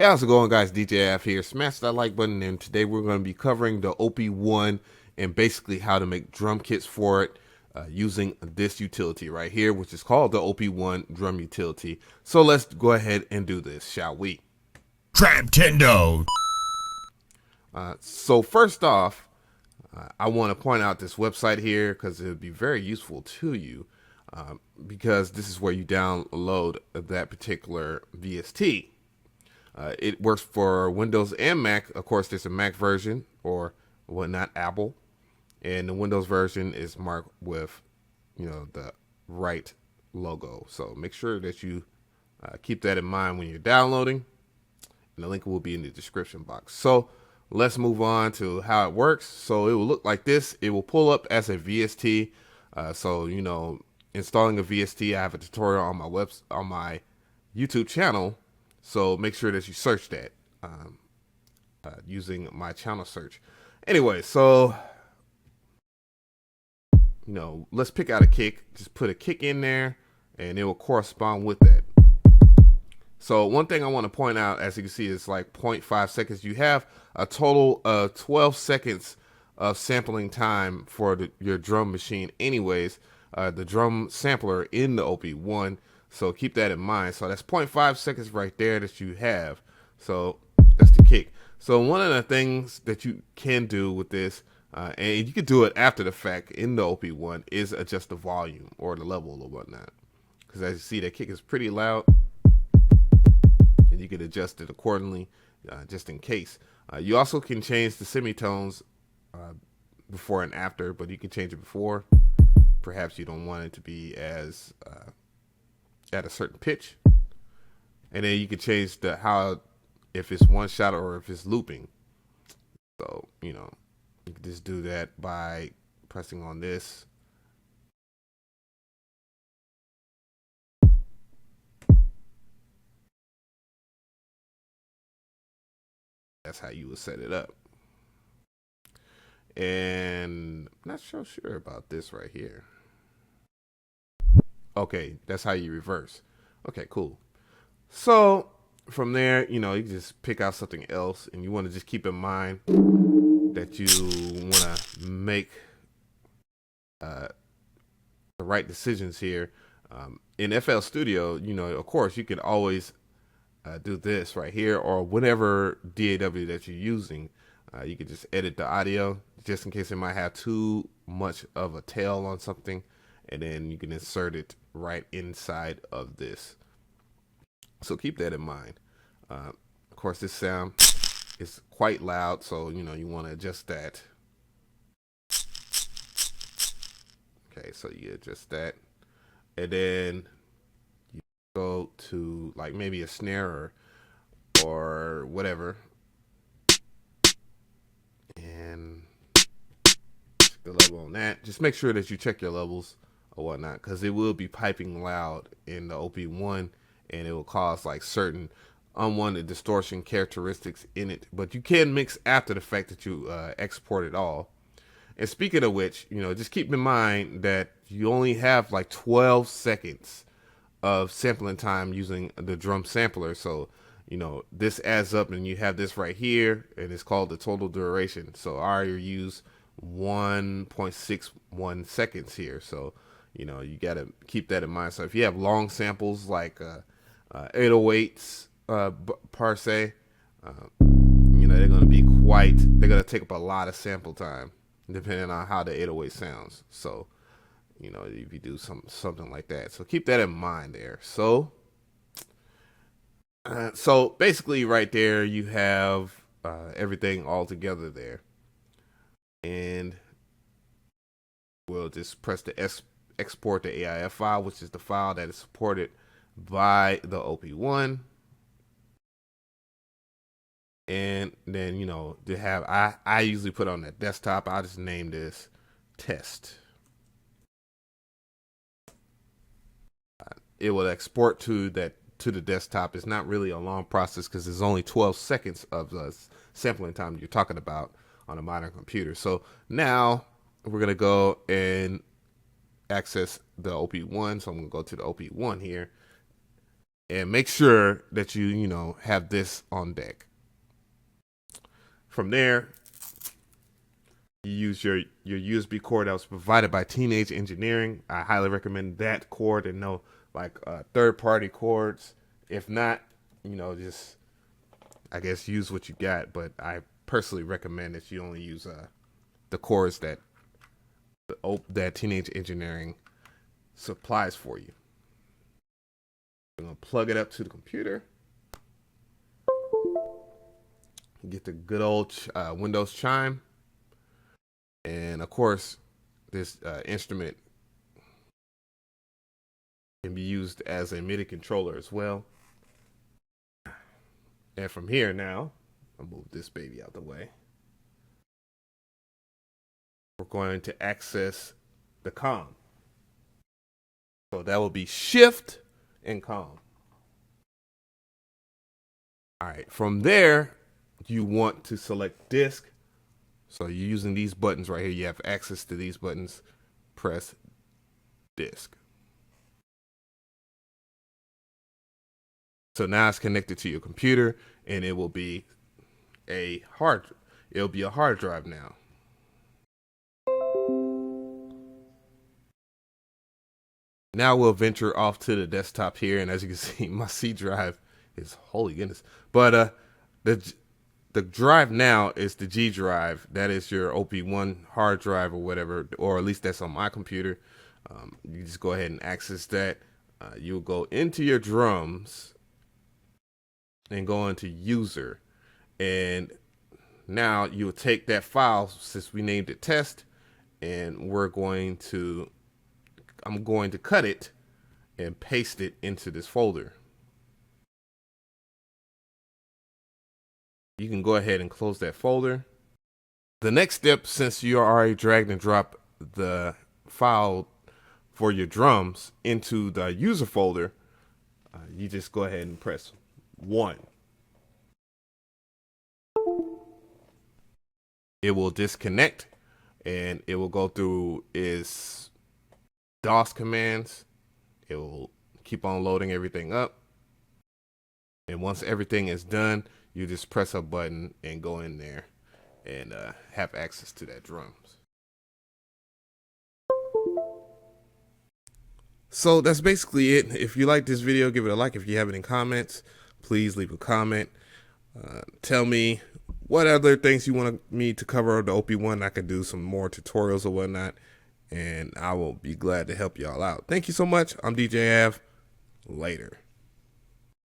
Hey, how's it going, guys? DJF here. Smash that like button, and today we're going to be covering the OP-1 and basically how to make drum kits for it using this utility right here, which is called the OP-1 drum utility. So let's go ahead and do this, shall we? Traptendo. So first off, I want to point out this website here because it would be very useful to you because this is where you download that particular VST. It works for Windows and Mac. Of course, there's a Mac version or not Apple, and the Windows version is marked with, the right logo. So make sure that you keep that in mind when you're downloading. And the link will be in the description box. So let's move on to how it works. So it will look like this. It will pull up as a VST. Installing a VST. I have a tutorial on my YouTube channel. So make sure that you search that using my channel search. Anyway, so, let's pick out a kick. Just put a kick in there, and it will correspond with that. So one thing I want to point out, as you can see, is like 0.5 seconds. You have a total of 12 seconds of sampling time for your drum machine anyways. The drum sampler in the OP-1. So keep that in mind. So that's 0.5 seconds right there that you have. So that's the kick. So one of the things that you can do with this, and you can do it after the fact in the OP-1, is adjust the volume or the level or whatnot. Because as you see, that kick is pretty loud, and you can adjust it accordingly just in case. You also can change the semitones before and after, but you can change it before. Perhaps you don't want it to be as at a certain pitch, and then you can change if it's one shot or if it's looping. So you can just do that by pressing on this. That's how you would set it up. And I'm not so sure about this right here. Okay, that's how you reverse. Okay, cool. So from there, you just pick out something else, and you want to just keep in mind that you want to make the right decisions here. In FL Studio, of course, you can always do this right here, or whatever DAW that you're using. You can just edit the audio just in case it might have too much of a tail on something, and then you can insert it right inside of this. So keep that in mind. Of course, this sound is quite loud, so you want to adjust that. Okay, so you adjust that, and then you go to like maybe a snare or whatever, and check the level on that. Just make sure that you check your levels or whatnot, because it will be piping loud in the OP-1, and it will cause like certain unwanted distortion characteristics in it. But you can mix after the fact that you export it all. And speaking of which, just keep in mind that you only have like 12 seconds of sampling time using the drum sampler. So, this adds up, and you have this right here, and it's called the total duration. So I already use 1.61 seconds here. So, you got to keep that in mind. So if you have long samples like 808s per se, they're going to be they're going to take up a lot of sample time depending on how the 808 sounds. So, if you do something like that. So keep that in mind there. So basically right there, you have everything all together there. And we'll just press the export the AIF file, which is the file that is supported by the OP-1. And then, to have, I usually put on that desktop. I'll just name this test. It will export to the desktop. It's not really a long process because there's only 12 seconds of sampling time you're talking about on a modern computer. So now we're going to go and access the OP-1. So I'm going to go to the OP-1 here. and make sure that you have this on deck. From there, you use your USB cord that was provided by Teenage Engineering. I highly recommend that cord and no third-party cords. If not, just I guess use what you got. But I personally recommend that you only use the cords that Teenage Engineering supplies for you. I'm gonna plug it up to the computer. Get the good old Windows chime. And of course, this instrument can be used as a MIDI controller as well. And from here now, I'll move this baby out the way. We're going to access the COM. So that will be Shift and COM. All right, from there, you want to select disk. So you're using these buttons right here. You have access to these buttons. Press disk. So now it's connected to your computer, and it will be a hard drive now. Now we'll venture off to the desktop here, and as you can see, my C drive is, holy goodness. But the drive now is the G drive. That is your OP-1 hard drive or whatever, or at least that's on my computer. You just go ahead and access that. You'll go into your drums and go into user. And now you'll take that file, since we named it test, and I'm going to cut it and paste it into this folder. You can go ahead and close that folder. The next step, since you already dragged and dropped the file for your drums into the user folder, you just go ahead and press 1. It will disconnect, and it will go through its DOS commands. It will keep on loading everything up. And once everything is done, you just press a button and go in there and have access to that drums. So that's basically it. If you like this video, give it a like. If you have any comments, please leave a comment. Tell me what other things you want me to cover on the OP-1. I could do some more tutorials or whatnot, and I will be glad to help y'all out. Thank you so much. I'm DJ Av. Later.